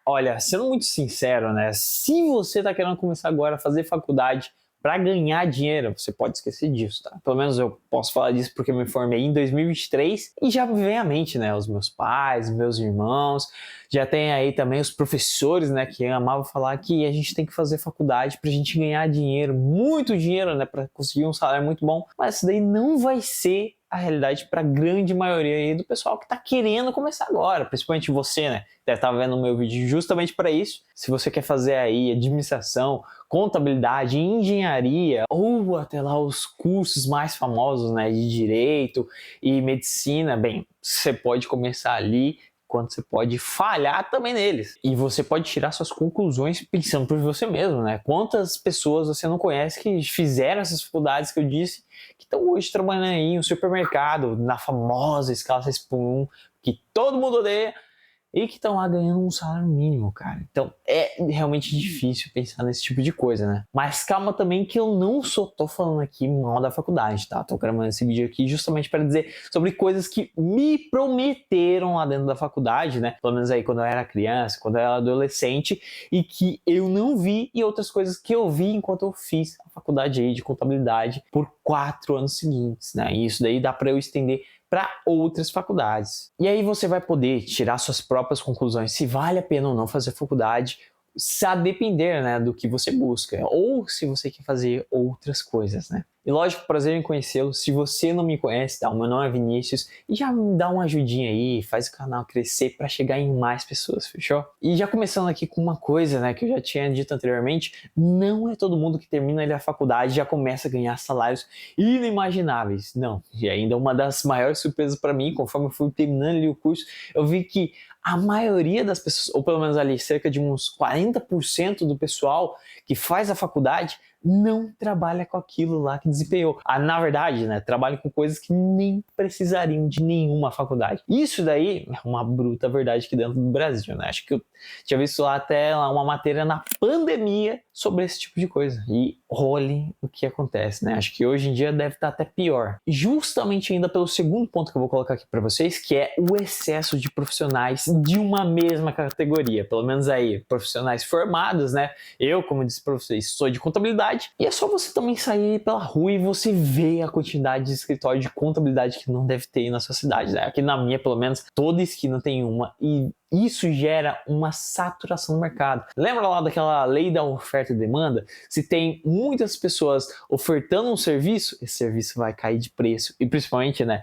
Olha, sendo muito sincero, né? Se você tá querendo começar agora a fazer faculdade para ganhar dinheiro, você pode esquecer disso, tá? Pelo menos eu posso falar disso porque eu me formei em 2023 e já me vem à mente, né? Os meus pais, meus irmãos, já tem aí também os professores, né? Que amavam falar que a gente tem que fazer faculdade pra gente ganhar dinheiro, muito dinheiro, né? Para conseguir um salário muito bom, mas isso daí não vai ser a realidade para a grande maioria aí do pessoal que está querendo começar agora, principalmente você, né? Deve estar vendo o meu vídeo justamente para isso. Se você quer fazer aí administração, contabilidade, engenharia ou até lá os cursos mais famosos, né, de direito e medicina, bem, você pode começar ali quando você pode falhar também neles. E você pode tirar suas conclusões pensando por você mesmo, né? Quantas pessoas você não conhece que fizeram essas faculdades que eu disse, que estão hoje trabalhando aí em um supermercado, na famosa escala 6x1, que todo mundo odeia, e que estão lá ganhando um salário mínimo, cara. Então é realmente difícil pensar nesse tipo de coisa, né? Mas calma também que eu não só tô falando aqui mal da faculdade, tá? Tô gravando esse vídeo aqui justamente para dizer sobre coisas que me prometeram lá dentro da faculdade, né? Pelo menos aí quando eu era criança, quando eu era adolescente, e que eu não vi, e outras coisas que eu vi enquanto eu fiz a faculdade aí de contabilidade por 4 anos seguintes, né? E isso daí dá para eu estender para outras faculdades. E aí você vai poder tirar suas próprias conclusões se vale a pena ou não fazer faculdade, a depender, né, do que você busca, ou se você quer fazer outras coisas, né? E lógico, prazer em conhecê-lo. Se você não me conhece, tá? O meu nome é Vinícius e já me dá uma ajudinha aí, faz o canal crescer para chegar em mais pessoas, fechou? E já começando aqui com uma coisa, né, que eu já tinha dito anteriormente, não é todo mundo que termina ali a faculdade e já começa a ganhar salários inimagináveis, não. E ainda uma das maiores surpresas para mim, conforme eu fui terminando ali o curso, eu vi que a maioria das pessoas, ou pelo menos ali cerca de uns 40% do pessoal que faz a faculdade, não trabalha com aquilo lá que desempenhou. Na verdade, né, trabalha com coisas que nem precisariam de nenhuma faculdade. Isso daí é uma bruta verdade aqui dentro do Brasil, né? Acho que eu tinha visto lá até uma matéria na pandemia sobre esse tipo de coisa. E olhem o que acontece, né? Acho que hoje em dia deve estar até pior. Justamente ainda pelo segundo ponto que eu vou colocar aqui para vocês, que é o excesso de profissionais de uma mesma categoria. Pelo menos aí, profissionais formados, né? Eu, como disse para vocês, sou de contabilidade. E é só você também sair pela rua e você ver a quantidade de escritório de contabilidade que não deve ter aí na sua cidade, né? Aqui na minha, pelo menos, toda esquina tem uma e isso gera uma saturação no mercado. Lembra lá daquela lei da oferta e demanda? Se tem muitas pessoas ofertando um serviço, esse serviço vai cair de preço. E principalmente, né?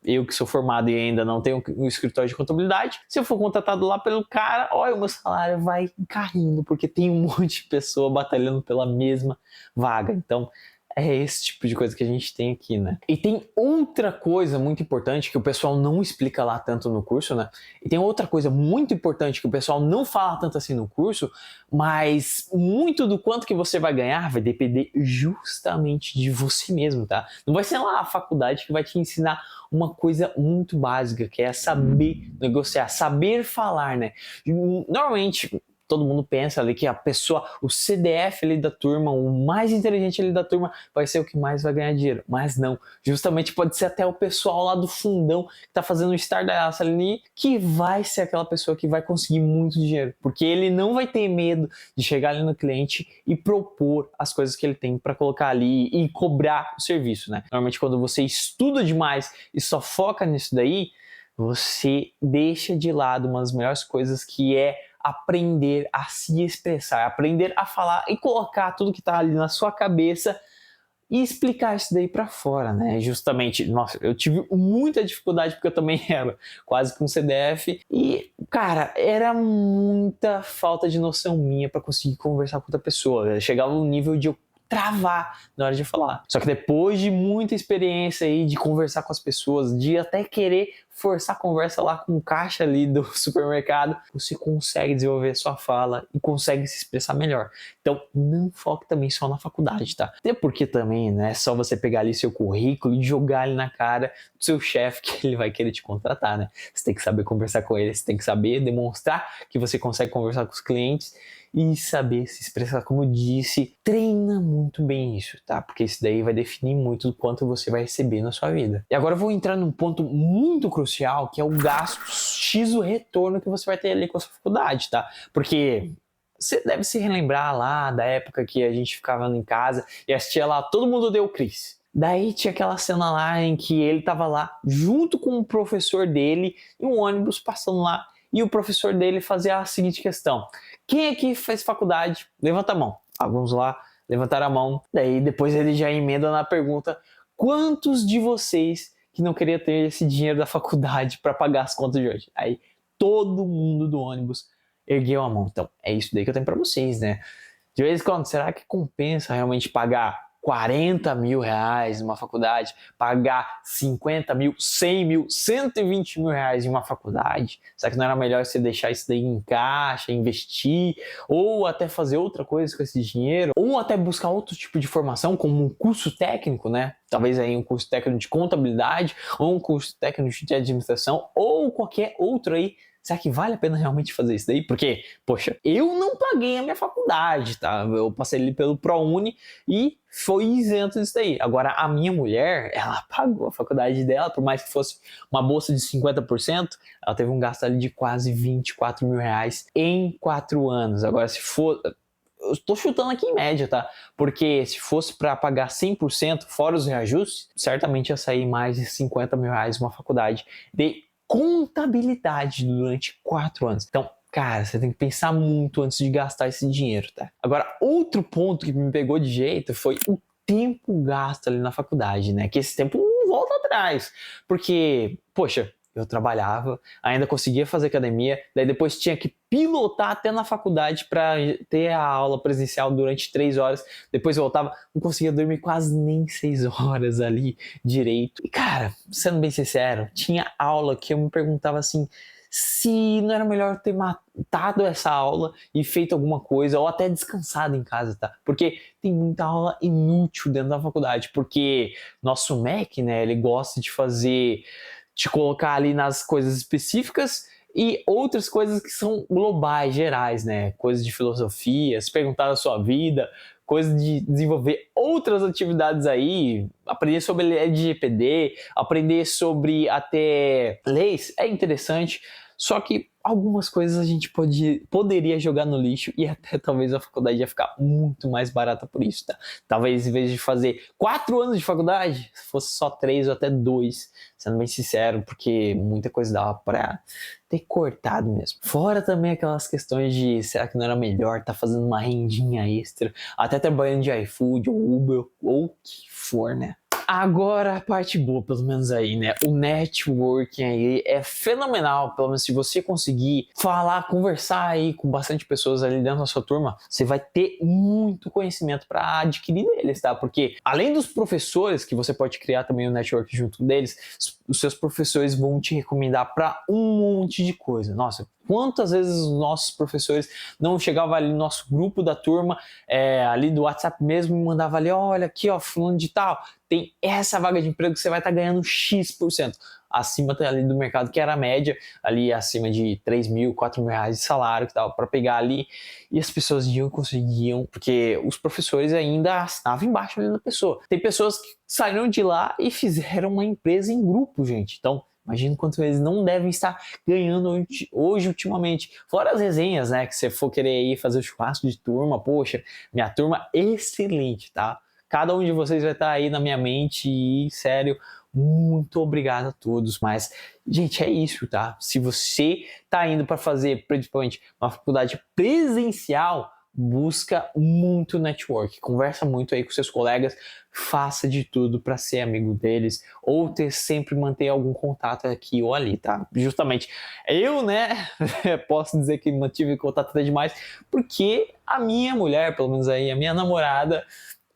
Eu que sou formado e ainda não tenho um escritório de contabilidade, se eu for contratado lá pelo cara, olha, o meu salário vai caindo, porque tem um monte de pessoa batalhando pela mesma vaga. Então, é esse tipo de coisa que a gente tem aqui, né? E tem outra coisa muito importante que o pessoal não explica lá tanto no curso, né? E tem outra coisa muito importante que o pessoal não fala tanto assim no curso, mas muito do quanto que você vai ganhar vai depender justamente de você mesmo, tá? Não vai ser lá a faculdade que vai te ensinar uma coisa muito básica, que é saber negociar, saber falar, né? Normalmente, todo mundo pensa ali que a pessoa, o CDF ali da turma, o mais inteligente ali da turma, vai ser o que mais vai ganhar dinheiro. Mas não, justamente pode ser até o pessoal lá do fundão que tá fazendo o estardalhaço ali, que vai ser aquela pessoa que vai conseguir muito dinheiro. Porque ele não vai ter medo de chegar ali no cliente e propor as coisas que ele tem para colocar ali e cobrar o serviço, né? Normalmente quando você estuda demais e só foca nisso daí, você deixa de lado uma das melhores coisas que é aprender a se expressar, aprender a falar e colocar tudo que está ali na sua cabeça e explicar isso daí para fora, né? Justamente, nossa, eu tive muita dificuldade porque eu também era quase com CDF e, cara, era muita falta de noção minha para conseguir conversar com outra pessoa. Eu chegava no nível de eu travar na hora de falar. Só que depois de muita experiência aí de conversar com as pessoas, de até querer forçar a conversa lá com o caixa ali do supermercado, você consegue desenvolver a sua fala e consegue se expressar melhor. Então, não foque também só na faculdade, tá? Até porque também não é só você pegar ali seu currículo e jogar ele na cara do seu chefe que ele vai querer te contratar, né? Você tem que saber conversar com ele, você tem que saber demonstrar que você consegue conversar com os clientes e saber se expressar, como eu disse, treina muito bem isso, tá? Porque isso daí vai definir muito o quanto você vai receber na sua vida. E agora eu vou entrar num ponto muito crucial crucial, que é o gasto X o retorno que você vai ter ali com a sua faculdade, tá? Porque você deve se relembrar lá da época que a gente ficava em casa e assistia lá Todo Mundo Odeia o Chris. Daí tinha aquela cena lá em que ele tava lá junto com o professor dele em um ônibus passando lá e o professor dele fazia a seguinte questão: quem aqui fez faculdade? Levanta a mão. Alguns lá levantaram a mão. Daí depois ele já emenda na pergunta: quantos de vocês que não queria ter esse dinheiro da faculdade para pagar as contas de hoje? Aí todo mundo do ônibus ergueu a mão. Então é isso daí que eu tenho para vocês, né? De vez em quando, será que compensa realmente pagar 40 mil reais numa faculdade, pagar 50 mil, 100 mil, 120 mil reais em uma faculdade? Será que não era melhor você deixar isso daí em caixa, investir, ou até fazer outra coisa com esse dinheiro, ou até buscar outro tipo de formação, como um curso técnico, né? Talvez aí um curso técnico de contabilidade, ou um curso técnico de administração, ou qualquer outro aí. Será que vale a pena realmente fazer isso daí? Porque, poxa, eu não paguei a minha faculdade, tá? Eu passei ali pelo ProUni e foi isento disso daí. Agora, a minha mulher, ela pagou a faculdade dela, por mais que fosse uma bolsa de 50%, ela teve um gasto ali de quase 24 mil reais em 4 anos. Agora, se for... Eu estou chutando aqui em média, tá? Porque se fosse para pagar 100% fora os reajustes, certamente ia sair mais de 50 mil reais uma faculdade de contabilidade durante 4 anos. Então, cara, você tem que pensar muito antes de gastar esse dinheiro, tá? Agora, outro ponto que me pegou de jeito foi o tempo gasto ali na faculdade, né? Que esse tempo não volta atrás. Porque, poxa, eu trabalhava, ainda conseguia fazer academia, daí depois tinha que pilotar até na faculdade para ter a aula presencial durante 3 horas, depois voltava, não conseguia dormir quase nem 6 horas ali direito. E cara, sendo bem sincero, tinha aula que eu me perguntava assim, se não era melhor ter matado essa aula e feito alguma coisa, ou até descansado em casa, tá? Porque tem muita aula inútil dentro da faculdade, porque nosso MEC, né, ele gosta de fazer... te colocar ali nas coisas específicas e outras coisas que são globais, gerais, né? Coisas de filosofia, se perguntar da sua vida, coisas de desenvolver outras atividades aí, aprender sobre LGPD, aprender sobre até leis, é interessante, só que algumas coisas a gente poderia jogar no lixo e até talvez a faculdade ia ficar muito mais barata por isso, tá? Talvez em vez de fazer 4 anos de faculdade, fosse só 3 ou até 2, sendo bem sincero, porque muita coisa dava pra ter cortado mesmo. Fora também aquelas questões de será que não era melhor tá fazendo uma rendinha extra, até trabalhando de iFood ou Uber ou o que for, né? Agora a parte boa, pelo menos aí, né? O networking aí é fenomenal. Pelo menos se você conseguir falar, conversar aí com bastante pessoas ali dentro da sua turma, você vai ter muito conhecimento para adquirir deles, tá? Porque além dos professores, que você pode criar também o network junto deles, os seus professores vão te recomendar para um monte de coisa. Nossa, quantas vezes os nossos professores não chegavam ali no nosso grupo da turma, ali do WhatsApp mesmo, e mandavam ali, olha aqui, ó, fulano de tal, tem essa vaga de emprego que você vai estar ganhando X% acima ali do mercado, que era a média, ali acima de 3 mil, 4 mil reais de salário que dava para pegar ali, e as pessoas iam e conseguiam, porque os professores ainda assinavam embaixo ali da pessoa. Tem pessoas que saíram de lá e fizeram uma empresa em grupo, gente. Então, imagina quanto eles não devem estar ganhando hoje, ultimamente. Fora as resenhas, né? Que você for querer ir fazer o churrasco de turma, poxa, minha turma é excelente, tá? Cada um de vocês vai estar aí na minha mente e, sério, muito obrigado a todos. Mas, gente, é isso, tá? Se você tá indo para fazer, principalmente, uma faculdade presencial, busca muito network, conversa muito aí com seus colegas, faça de tudo para ser amigo deles ou sempre manter algum contato aqui ou ali, tá? Justamente eu, né, posso dizer que mantive contato até demais porque a minha mulher, pelo menos aí a minha namorada,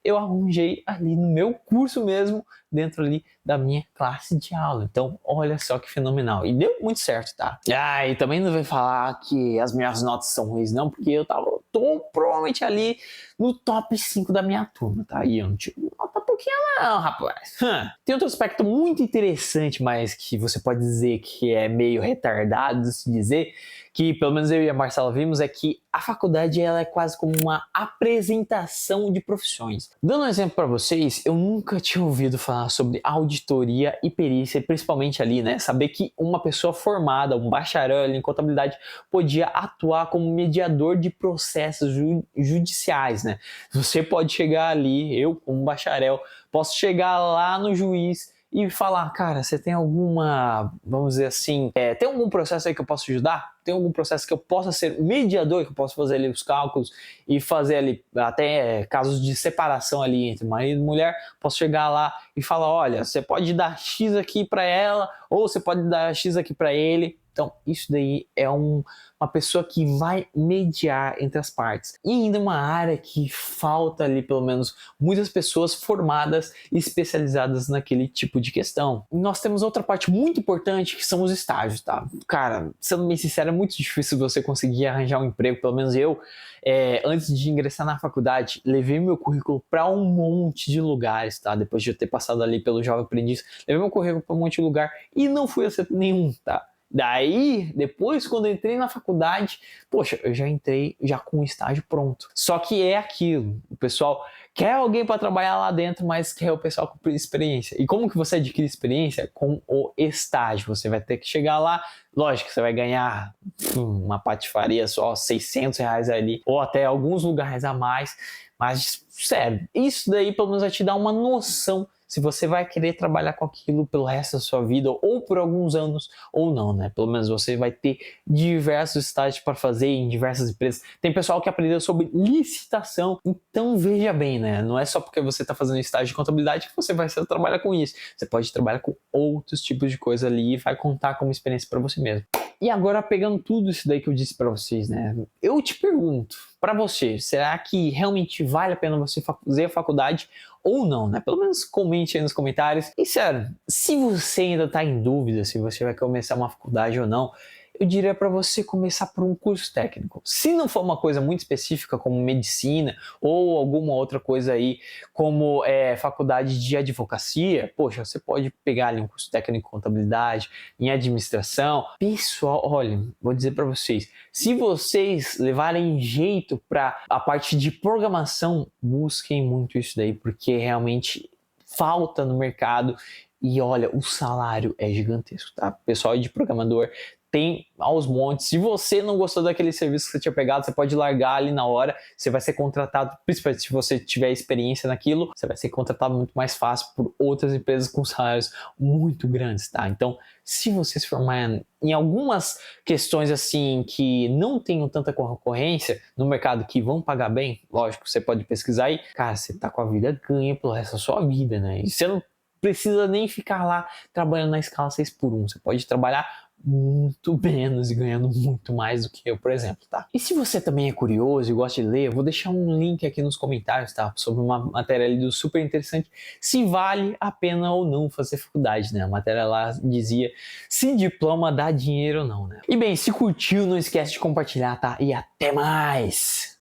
eu arranjei ali no meu curso mesmo, dentro ali da minha classe de aula. Então, olha só que fenomenal. E deu muito certo, tá? E também não vai falar que as minhas notas são ruins, não, porque tô provavelmente ali no top 5 da minha turma, tá? E eu não tive nota pouquinho não, rapaz. Tem outro aspecto muito interessante, mas que você pode dizer que é meio retardado de se dizer, que pelo menos eu e a Marcela vimos, é que a faculdade ela é quase como uma apresentação de profissões. Dando um exemplo para vocês, eu nunca tinha ouvido falar sobre auditoria e perícia, principalmente ali, né? Saber que uma pessoa formada, um bacharel ali em contabilidade, podia atuar como mediador de processos judiciais, né? Você pode chegar ali, eu como bacharel, posso chegar lá no juiz e falar, cara, você tem alguma, vamos dizer assim, tem algum processo aí que eu posso ajudar? Tem algum processo que eu possa ser mediador, que eu possa fazer ali os cálculos e fazer ali até casos de separação ali entre marido e mulher, posso chegar lá e falar, olha, você pode dar X aqui para ela ou você pode dar X aqui para ele. Então, isso daí é uma pessoa que vai mediar entre as partes. E ainda uma área que falta ali, pelo menos, muitas pessoas formadas e especializadas naquele tipo de questão. E nós temos outra parte muito importante, que são os estágios, tá? Cara, sendo bem sincero, é muito difícil você conseguir arranjar um emprego, pelo menos eu, antes de ingressar na faculdade, levei meu currículo para um monte de lugares, tá? Depois de eu ter passado ali pelo Jovem Aprendiz, levei meu currículo para um monte de lugar e não fui aceito nenhum, tá? Daí, depois, quando eu entrei na faculdade, poxa, eu já entrei já com o estágio pronto. Só que é aquilo, o pessoal quer alguém para trabalhar lá dentro, mas quer o pessoal com experiência. E como que você adquire experiência? Com o estágio. Você vai ter que chegar lá, lógico que você vai ganhar uma patifaria só, R$ 600 ali, ou até alguns lugares a mais, mas, sério, isso daí pelo menos vai te dar uma noção se você vai querer trabalhar com aquilo pelo resto da sua vida ou por alguns anos ou não, né? Pelo menos você vai ter diversos estágios para fazer em diversas empresas. Tem pessoal que aprendeu sobre licitação, então veja bem, né? Não é só porque você está fazendo estágio de contabilidade que você vai trabalhar com isso. Você pode trabalhar com outros tipos de coisa ali e vai contar como experiência para você mesmo. E agora, pegando tudo isso daí que eu disse para vocês, né? Eu te pergunto, para você, será que realmente vale a pena você fazer a faculdade ou não, né? Pelo menos comente aí nos comentários. E sério, se você ainda está em dúvida se você vai começar uma faculdade ou não, eu diria para você começar por um curso técnico. Se não for uma coisa muito específica como medicina ou alguma outra coisa aí como faculdade de advocacia, poxa, você pode pegar ali um curso técnico em contabilidade, em administração. Pessoal, olha, vou dizer para vocês, se vocês levarem jeito para a parte de programação, busquem muito isso daí, porque realmente falta no mercado. E olha, o salário é gigantesco, tá? O pessoal de programador tem aos montes. Se você não gostou daquele serviço que você tinha pegado, você pode largar ali na hora. Você vai ser contratado, principalmente se você tiver experiência naquilo, você vai ser contratado muito mais fácil por outras empresas com salários muito grandes, tá? Então, se você se formar em algumas questões assim que não tenham tanta concorrência no mercado que vão pagar bem, lógico, você pode pesquisar aí, cara, você tá com a vida ganha pelo resto da sua vida, né? E você não precisa nem ficar lá trabalhando na escala 6x1. Você pode trabalhar muito menos e ganhando muito mais do que eu, por exemplo, tá? E se você também é curioso e gosta de ler, eu vou deixar um link aqui nos comentários, tá? Sobre uma matéria ali do super interessante, se vale a pena ou não fazer faculdade, né? A matéria lá dizia se diploma dá dinheiro ou não, né? E bem, se curtiu, não esquece de compartilhar, tá? E até mais!